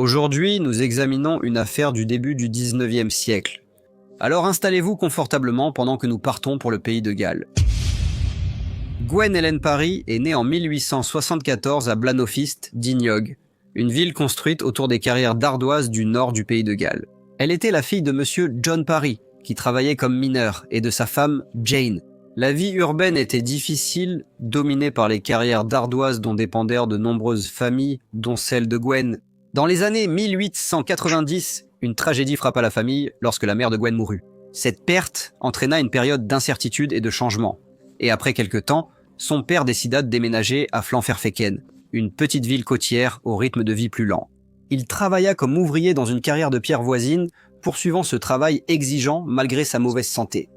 Aujourd'hui, nous examinons une affaire du début du 19e siècle. Alors installez-vous confortablement pendant que nous partons pour le pays de Galles. Gwen Ellen Parry est née en 1874 à Blanovist, Dignog, une ville construite autour des carrières d'ardoise du nord du pays de Galles. Elle était la fille de monsieur John Parry, qui travaillait comme mineur, et de sa femme Jane. La vie urbaine était difficile, dominée par les carrières d'ardoise dont dépendèrent de nombreuses familles, dont celle de Gwen. Dans les années 1890, une tragédie frappa la famille lorsque la mère de Gwen mourut. Cette perte entraîna une période d'incertitude et de changement. Et après quelque temps, son père décida de déménager à Llanfairpwllgwyn, une petite ville côtière au rythme de vie plus lent. Il travailla comme ouvrier dans une carrière de pierre voisine, poursuivant ce travail exigeant malgré sa mauvaise santé.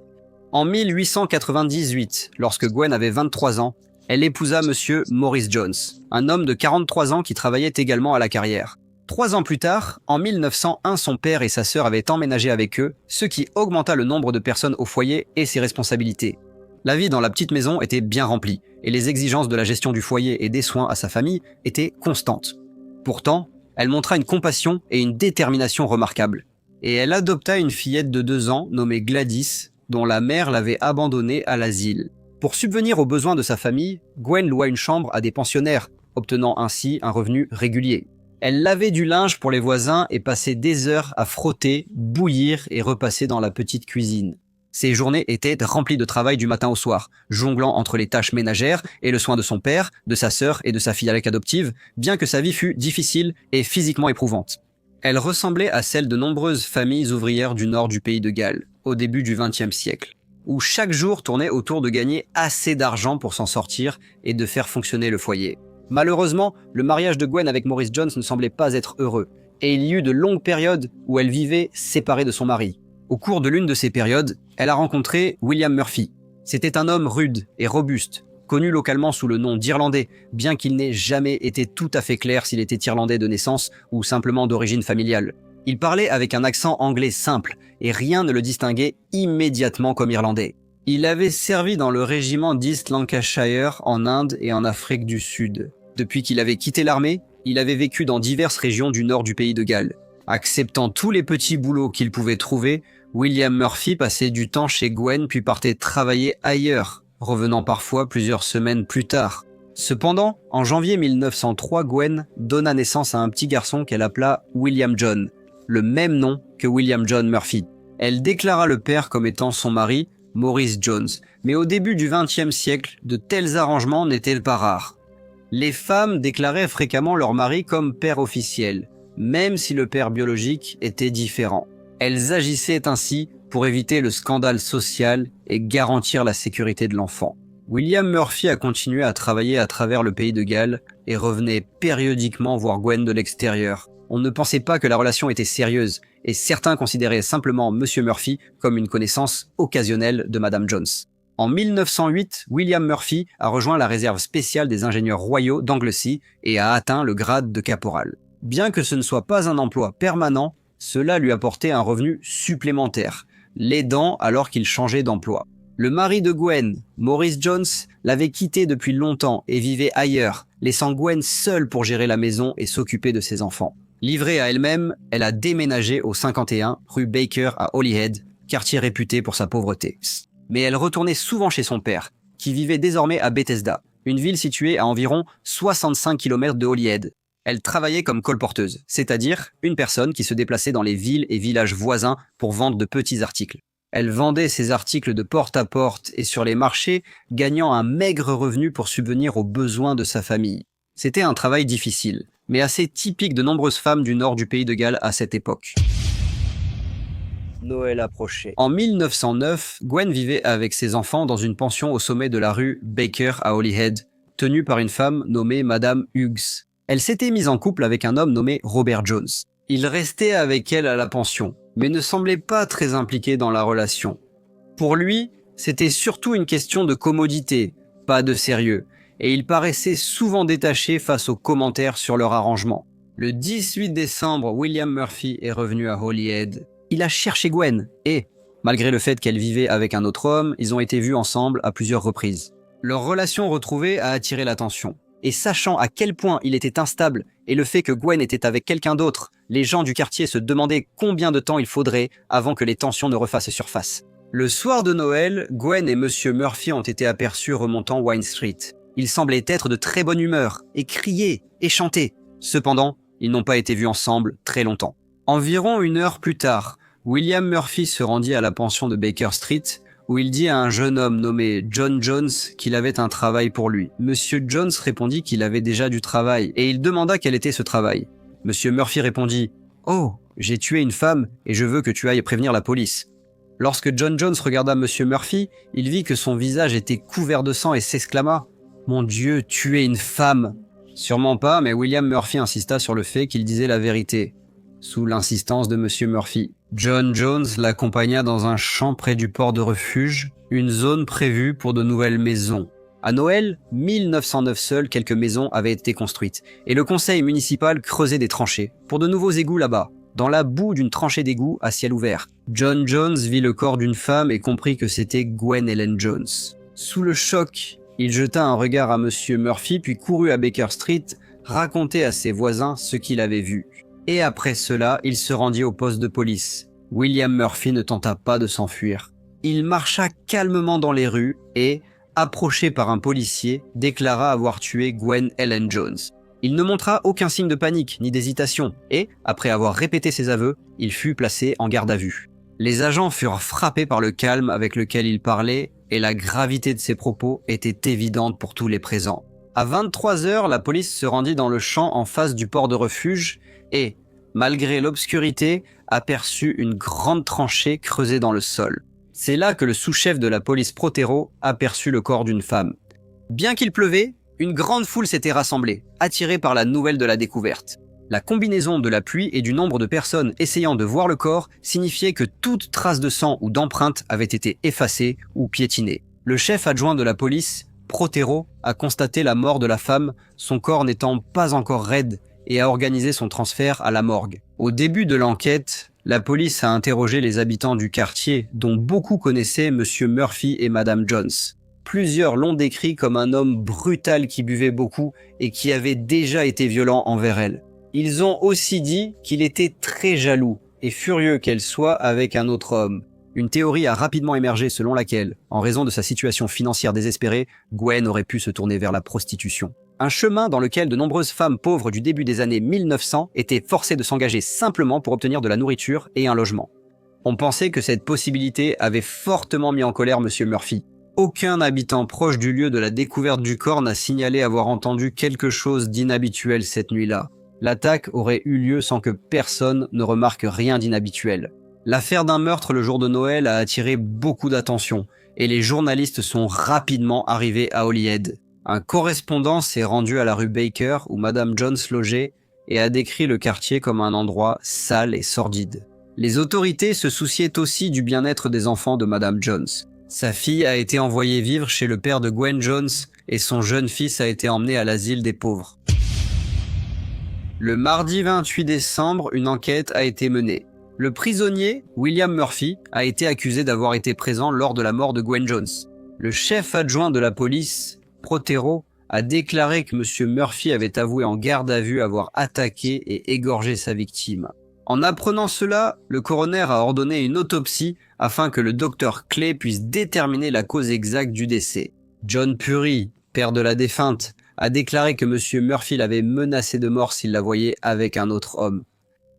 En 1898, lorsque Gwen avait 23 ans, elle épousa monsieur Maurice Jones, un homme de 43 ans qui travaillait également à la carrière. 3 ans plus tard, en 1901, son père et sa sœur avaient emménagé avec eux, ce qui augmenta le nombre de personnes au foyer et ses responsabilités. La vie dans la petite maison était bien remplie, et les exigences de la gestion du foyer et des soins à sa famille étaient constantes. Pourtant, elle montra une compassion et une détermination remarquables. Et elle adopta une fillette de 2 ans nommée Gladys, dont la mère l'avait abandonnée à l'asile. Pour subvenir aux besoins de sa famille, Gwen loua une chambre à des pensionnaires, obtenant ainsi un revenu régulier. Elle lavait du linge pour les voisins et passait des heures à frotter, bouillir et repasser dans la petite cuisine. Ses journées étaient remplies de travail du matin au soir, jonglant entre les tâches ménagères et le soin de son père, de sa sœur et de sa fille adoptive, bien que sa vie fût difficile et physiquement éprouvante. Elle ressemblait à celle de nombreuses familles ouvrières du nord du pays de Galles, au début du XXe siècle, où chaque jour tournait autour de gagner assez d'argent pour s'en sortir et de faire fonctionner le foyer. Malheureusement, le mariage de Gwen avec Maurice Jones ne semblait pas être heureux, et il y eut de longues périodes où elle vivait séparée de son mari. Au cours de l'une de ces périodes, elle a rencontré William Murphy. C'était un homme rude et robuste, connu localement sous le nom d'Irlandais, bien qu'il n'ait jamais été tout à fait clair s'il était irlandais de naissance ou simplement d'origine familiale. Il parlait avec un accent anglais simple, et rien ne le distinguait immédiatement comme irlandais. Il avait servi dans le régiment d'East Lancashire en Inde et en Afrique du Sud. Depuis qu'il avait quitté l'armée, il avait vécu dans diverses régions du nord du pays de Galles. Acceptant tous les petits boulots qu'il pouvait trouver, William Murphy passait du temps chez Gwen puis partait travailler ailleurs, revenant parfois plusieurs semaines plus tard. Cependant, en janvier 1903, Gwen donna naissance à un petit garçon qu'elle appela William John, le même nom que William John Murphy. Elle déclara le père comme étant son mari, Maurice Jones, mais au début du XXe siècle, de tels arrangements n'étaient pas rares. Les femmes déclaraient fréquemment leur mari comme père officiel, même si le père biologique était différent. Elles agissaient ainsi pour éviter le scandale social et garantir la sécurité de l'enfant. William Murphy a continué à travailler à travers le pays de Galles et revenait périodiquement voir Gwen de l'extérieur. On ne pensait pas que la relation était sérieuse et certains considéraient simplement Monsieur Murphy comme une connaissance occasionnelle de Madame Jones. En 1908, William Murphy a rejoint la réserve spéciale des ingénieurs royaux d'Anglesey et a atteint le grade de caporal. Bien que ce ne soit pas un emploi permanent, cela lui apportait un revenu supplémentaire, l'aidant alors qu'il changeait d'emploi. Le mari de Gwen, Maurice Jones, l'avait quitté depuis longtemps et vivait ailleurs, laissant Gwen seule pour gérer la maison et s'occuper de ses enfants. Livrée à elle-même, elle a déménagé au 51 rue Baker à Holyhead, quartier réputé pour sa pauvreté. Mais elle retournait souvent chez son père, qui vivait désormais à Bethesda, une ville située à environ 65 km de Holyhead. Elle travaillait comme colporteuse, c'est-à-dire une personne qui se déplaçait dans les villes et villages voisins pour vendre de petits articles. Elle vendait ses articles de porte à porte et sur les marchés, gagnant un maigre revenu pour subvenir aux besoins de sa famille. C'était un travail difficile, mais assez typique de nombreuses femmes du nord du pays de Galles à cette époque. Noël approchait. En 1909, Gwen vivait avec ses enfants dans une pension au sommet de la rue Baker à Holyhead, tenue par une femme nommée Madame Hughes. Elle s'était mise en couple avec un homme nommé Robert Jones. Il restait avec elle à la pension, mais ne semblait pas très impliqué dans la relation. Pour lui, c'était surtout une question de commodité, pas de sérieux, et il paraissait souvent détaché face aux commentaires sur leur arrangement. Le 18 décembre, William Murphy est revenu à Holyhead. Il a cherché Gwen, et, malgré le fait qu'elle vivait avec un autre homme, ils ont été vus ensemble à plusieurs reprises. Leur relation retrouvée a attiré l'attention. Et sachant à quel point il était instable et le fait que Gwen était avec quelqu'un d'autre, les gens du quartier se demandaient combien de temps il faudrait avant que les tensions ne refassent surface. Le soir de Noël, Gwen et Monsieur Murphy ont été aperçus remontant Wine Street. Ils semblaient être de très bonne humeur et crier et chanter. Cependant, ils n'ont pas été vus ensemble très longtemps. Environ 1 heure plus tard, William Murphy se rendit à la pension de Baker Street où il dit à un jeune homme nommé John Jones qu'il avait un travail pour lui. Monsieur Jones répondit qu'il avait déjà du travail et il demanda quel était ce travail. Monsieur Murphy répondit « Oh, j'ai tué une femme et je veux que tu ailles prévenir la police. » Lorsque John Jones regarda Monsieur Murphy, il vit que son visage était couvert de sang et s'exclama « Mon Dieu, tuer une femme !» Sûrement pas, mais William Murphy insista sur le fait qu'il disait la vérité. Sous l'insistance de Monsieur Murphy, John Jones l'accompagna dans un champ près du port de refuge, une zone prévue pour de nouvelles maisons. À Noël 1909 seules, quelques maisons avaient été construites, et le conseil municipal creusait des tranchées pour de nouveaux égouts là-bas, dans la boue d'une tranchée d'égout à ciel ouvert. John Jones vit le corps d'une femme et comprit que c'était Gwen Ellen Jones. Sous le choc, il jeta un regard à Monsieur Murphy puis courut à Baker Street, raconter à ses voisins ce qu'il avait vu. Et après cela, il se rendit au poste de police. William Murphy ne tenta pas de s'enfuir. Il marcha calmement dans les rues et, approché par un policier, déclara avoir tué Gwen Ellen Jones. Il ne montra aucun signe de panique ni d'hésitation et, après avoir répété ses aveux, il fut placé en garde à vue. Les agents furent frappés par le calme avec lequel il parlait et la gravité de ses propos était évidente pour tous les présents. À 23 heures, la police se rendit dans le champ en face du port de refuge et, malgré l'obscurité, aperçut une grande tranchée creusée dans le sol. C'est là que le sous-chef de la police Protero aperçut le corps d'une femme. Bien qu'il pleuvait, une grande foule s'était rassemblée, attirée par la nouvelle de la découverte. La combinaison de la pluie et du nombre de personnes essayant de voir le corps signifiait que toute trace de sang ou d'empreinte avait été effacée ou piétinée. Le chef adjoint de la police, Protero, a constaté la mort de la femme, son corps n'étant pas encore raide, et a organisé son transfert à la morgue. Au début de l'enquête, la police a interrogé les habitants du quartier, dont beaucoup connaissaient Monsieur Murphy et Madame Jones. Plusieurs l'ont décrit comme un homme brutal qui buvait beaucoup et qui avait déjà été violent envers elle. Ils ont aussi dit qu'il était très jaloux et furieux qu'elle soit avec un autre homme. Une théorie a rapidement émergé selon laquelle, en raison de sa situation financière désespérée, Gwen aurait pu se tourner vers la prostitution. Un chemin dans lequel de nombreuses femmes pauvres du début des années 1900 étaient forcées de s'engager simplement pour obtenir de la nourriture et un logement. On pensait que cette possibilité avait fortement mis en colère Monsieur Murphy. Aucun habitant proche du lieu de la découverte du corps n'a signalé avoir entendu quelque chose d'inhabituel cette nuit-là. L'attaque aurait eu lieu sans que personne ne remarque rien d'inhabituel. L'affaire d'un meurtre le jour de Noël a attiré beaucoup d'attention et les journalistes sont rapidement arrivés à Holyhead. Un correspondant s'est rendu à la rue Baker où Madame Jones logeait et a décrit le quartier comme un endroit sale et sordide. Les autorités se souciaient aussi du bien-être des enfants de Madame Jones. Sa fille a été envoyée vivre chez le père de Gwen Jones et son jeune fils a été emmené à l'asile des pauvres. Le mardi 28 décembre, une enquête a été menée. Le prisonnier, William Murphy, a été accusé d'avoir été présent lors de la mort de Gwen Jones. Le chef adjoint de la police, Protero, a déclaré que M. Murphy avait avoué en garde à vue avoir attaqué et égorgé sa victime. En apprenant cela, le coroner a ordonné une autopsie afin que le docteur Clay puisse déterminer la cause exacte du décès. John Purry, père de la défunte, a déclaré que M. Murphy l'avait menacé de mort s'il la voyait avec un autre homme.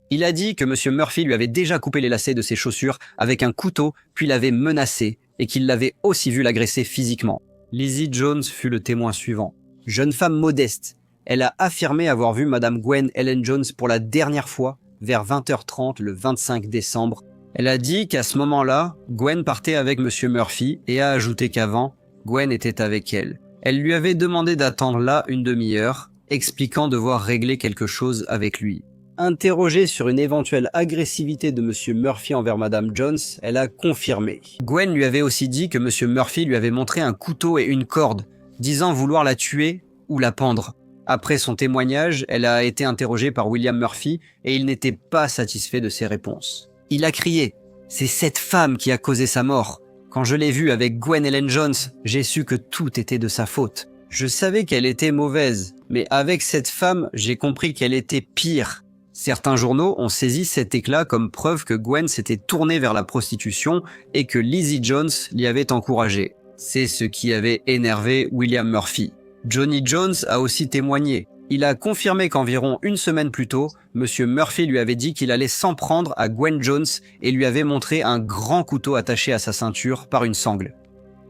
Il a dit que M. Murphy lui avait déjà coupé les lacets de ses chaussures avec un couteau, puis l'avait menacé, et qu'il l'avait aussi vu l'agresser physiquement. Lizzie Jones fut le témoin suivant. Jeune femme modeste, elle a affirmé avoir vu Madame Gwen Ellen Jones pour la dernière fois vers 20h30 le 25 décembre. Elle a dit qu'à ce moment-là, Gwen partait avec M. Murphy et a ajouté qu'avant, Gwen était avec elle. Elle lui avait demandé d'attendre là une demi-heure, expliquant devoir régler quelque chose avec lui. Interrogée sur une éventuelle agressivité de M. Murphy envers Madame Jones, elle a confirmé. Gwen lui avait aussi dit que M. Murphy lui avait montré un couteau et une corde, disant vouloir la tuer ou la pendre. Après son témoignage, elle a été interrogée par William Murphy et il n'était pas satisfait de ses réponses. Il a crié « C'est cette femme qui a causé sa mort. Quand je l'ai vue avec Gwen Ellen Jones, j'ai su que tout était de sa faute. Je savais qu'elle était mauvaise, mais avec cette femme, j'ai compris qu'elle était pire. Certains journaux ont saisi cet éclat comme preuve que Gwen s'était tournée vers la prostitution et que Lizzie Jones l'y avait encouragée. C'est ce qui avait énervé William Murphy. Johnny Jones a aussi témoigné. Il a confirmé qu'environ une semaine plus tôt, M. Murphy lui avait dit qu'il allait s'en prendre à Gwen Jones et lui avait montré un grand couteau attaché à sa ceinture par une sangle.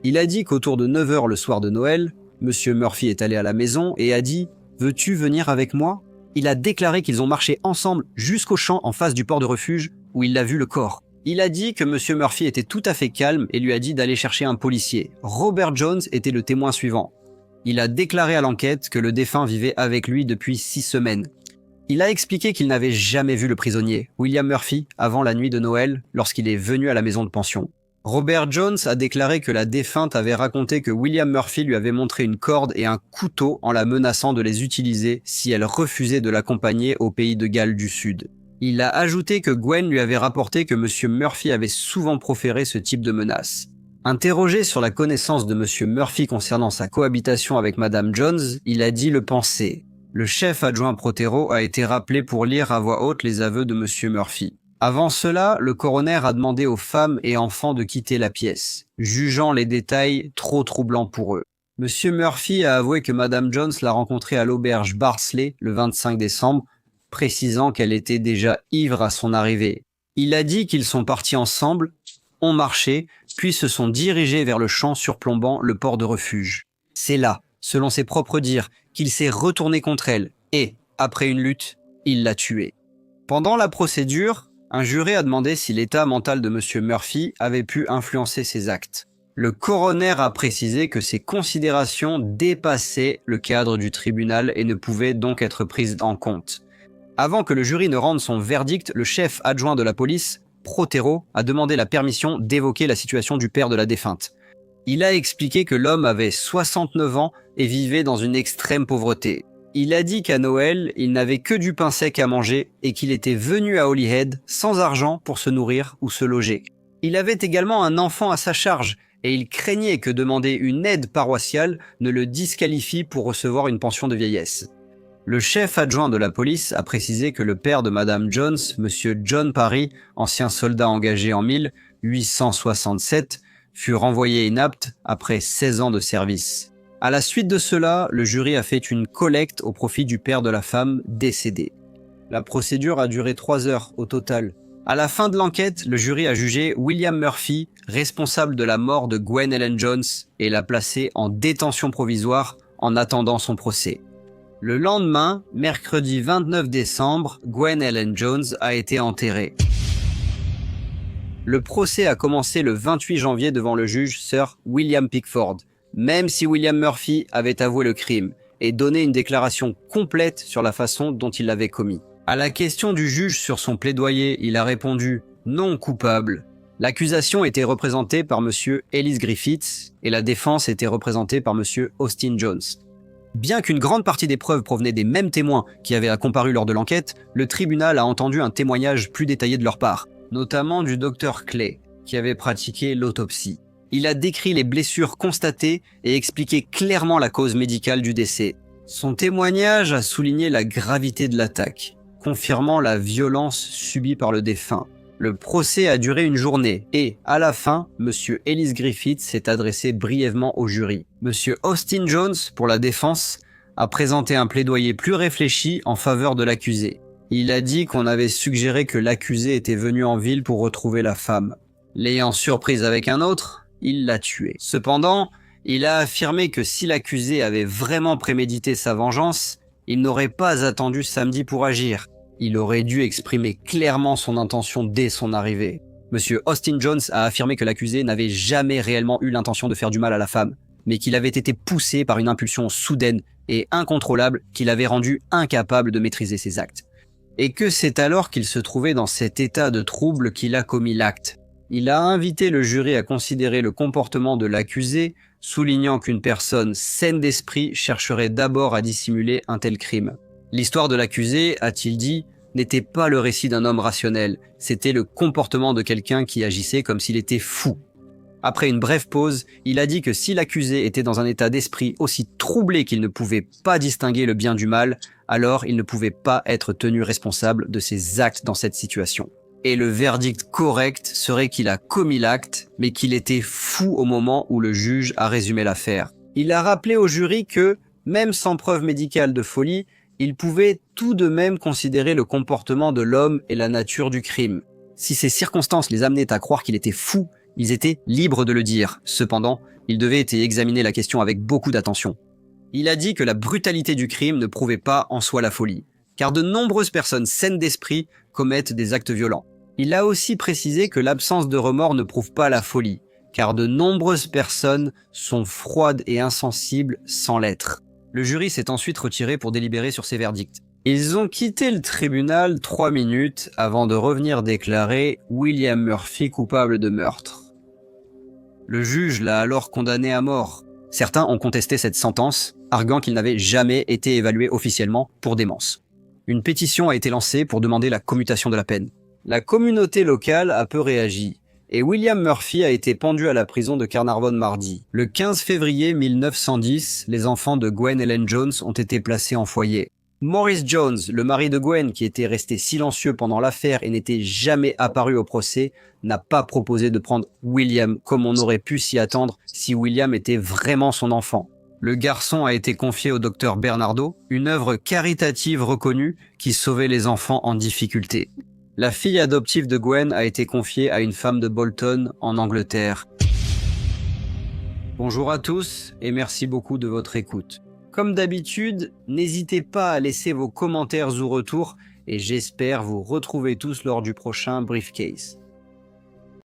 Il a dit qu'autour de 9 h le soir de Noël, M. Murphy est allé à la maison et a dit « Veux-tu venir avec moi ?» Il a déclaré qu'ils ont marché ensemble jusqu'au champ en face du port de refuge où il a vu le corps. Il a dit que M. Murphy était tout à fait calme et lui a dit d'aller chercher un policier. Robert Jones était le témoin suivant. Il a déclaré à l'enquête que le défunt vivait avec lui depuis 6 semaines. Il a expliqué qu'il n'avait jamais vu le prisonnier, William Murphy, avant la nuit de Noël, lorsqu'il est venu à la maison de pension. Robert Jones a déclaré que la défunte avait raconté que William Murphy lui avait montré une corde et un couteau en la menaçant de les utiliser si elle refusait de l'accompagner au pays de Galles du Sud. Il a ajouté que Gwen lui avait rapporté que M. Murphy avait souvent proféré ce type de menace. Interrogé sur la connaissance de M. Murphy concernant sa cohabitation avec Mme Jones, il a dit le penser. Le chef adjoint Protero a été rappelé pour lire à voix haute les aveux de M. Murphy. Avant cela, le coroner a demandé aux femmes et enfants de quitter la pièce, jugeant les détails trop troublants pour eux. M. Murphy a avoué que Mme Jones l'a rencontrée à l'auberge Barsley le 25 décembre, précisant qu'elle était déjà ivre à son arrivée. Il a dit qu'ils sont partis ensemble, ont marché, puis se sont dirigés vers le champ surplombant le port de refuge. C'est là, selon ses propres dires, qu'il s'est retourné contre elle et, après une lutte, il l'a tuée. Pendant la procédure, un juré a demandé si l'état mental de M. Murphy avait pu influencer ses actes. Le coroner a précisé que ces considérations dépassaient le cadre du tribunal et ne pouvaient donc être prises en compte. Avant que le jury ne rende son verdict, le chef adjoint de la police, Protero, a demandé la permission d'évoquer la situation du père de la défunte. Il a expliqué que l'homme avait 69 ans et vivait dans une extrême pauvreté. Il a dit qu'à Noël, il n'avait que du pain sec à manger et qu'il était venu à Holyhead sans argent pour se nourrir ou se loger. Il avait également un enfant à sa charge et il craignait que demander une aide paroissiale ne le disqualifie pour recevoir une pension de vieillesse. Le chef adjoint de la police a précisé que le père de Mme Jones, M. John Parry, ancien soldat engagé en 1867, fut renvoyé inapte après 16 ans de service. À la suite de cela, le jury a fait une collecte au profit du père de la femme décédée. La procédure a duré 3 heures au total. À la fin de l'enquête, le jury a jugé William Murphy responsable de la mort de Gwen Ellen Jones et l'a placé en détention provisoire en attendant son procès. Le lendemain, mercredi 29 décembre, Gwen Ellen Jones a été enterrée. Le procès a commencé le 28 janvier devant le juge Sir William Pickford, même si William Murphy avait avoué le crime et donné une déclaration complète sur la façon dont il l'avait commis. À la question du juge sur son plaidoyer, il a répondu « non coupable ». L'accusation était représentée par M. Ellis Griffiths et la défense était représentée par M. Austin Jones. Bien qu'une grande partie des preuves provenaient des mêmes témoins qui avaient comparu lors de l'enquête, le tribunal a entendu un témoignage plus détaillé de leur part, notamment du docteur Clay, qui avait pratiqué l'autopsie. Il a décrit les blessures constatées et expliqué clairement la cause médicale du décès. Son témoignage a souligné la gravité de l'attaque, confirmant la violence subie par le défunt. Le procès a duré une journée et, à la fin, M. Ellis Griffiths s'est adressé brièvement au jury. M. Austin Jones, pour la défense, a présenté un plaidoyer plus réfléchi en faveur de l'accusé. Il a dit qu'on avait suggéré que l'accusé était venu en ville pour retrouver la femme. L'ayant surprise avec un autre, il l'a tué. Cependant, il a affirmé que si l'accusé avait vraiment prémédité sa vengeance, il n'aurait pas attendu samedi pour agir. Il aurait dû exprimer clairement son intention dès son arrivée. M. Austin Jones a affirmé que l'accusé n'avait jamais réellement eu l'intention de faire du mal à la femme, mais qu'il avait été poussé par une impulsion soudaine et incontrôlable qui l'avait rendu incapable de maîtriser ses actes. Et que c'est alors qu'il se trouvait dans cet état de trouble qu'il a commis l'acte. Il a invité le jury à considérer le comportement de l'accusé, soulignant qu'une personne saine d'esprit chercherait d'abord à dissimuler un tel crime. L'histoire de l'accusé, a-t-il dit, n'était pas le récit d'un homme rationnel, c'était le comportement de quelqu'un qui agissait comme s'il était fou. Après une brève pause, il a dit que si l'accusé était dans un état d'esprit aussi troublé qu'il ne pouvait pas distinguer le bien du mal, alors il ne pouvait pas être tenu responsable de ses actes dans cette situation. Et le verdict correct serait qu'il a commis l'acte, mais qu'il était fou au moment où le juge a résumé l'affaire. Il a rappelé au jury que, même sans preuve médicale de folie, il pouvait tout de même considérer le comportement de l'homme et la nature du crime. Si ces circonstances les amenaient à croire qu'il était fou, ils étaient libres de le dire. Cependant, il devait examiner la question avec beaucoup d'attention. Il a dit que la brutalité du crime ne prouvait pas en soi la folie, car de nombreuses personnes saines d'esprit commettent des actes violents. Il a aussi précisé que l'absence de remords ne prouve pas la folie, car de nombreuses personnes sont froides et insensibles sans l'être. Le jury s'est ensuite retiré pour délibérer sur ces verdicts. Ils ont quitté le tribunal 3 minutes avant de revenir déclarer William Murphy coupable de meurtre. Le juge l'a alors condamné à mort. Certains ont contesté cette sentence, arguant qu'il n'avait jamais été évalué officiellement pour démence. Une pétition a été lancée pour demander la commutation de la peine. La communauté locale a peu réagi, et William Murphy a été pendu à la prison de Carnarvon mardi. Le 15 février 1910, les enfants de Gwen Ellen Jones ont été placés en foyer. Maurice Jones, le mari de Gwen, qui était resté silencieux pendant l'affaire et n'était jamais apparu au procès, n'a pas proposé de prendre William comme on aurait pu s'y attendre si William était vraiment son enfant. Le garçon a été confié au docteur Bernardo, une œuvre caritative reconnue qui sauvait les enfants en difficulté. La fille adoptive de Gwen a été confiée à une femme de Bolton, en Angleterre. Bonjour à tous et merci beaucoup de votre écoute. Comme d'habitude, n'hésitez pas à laisser vos commentaires ou retours et j'espère vous retrouver tous lors du prochain Briefcase.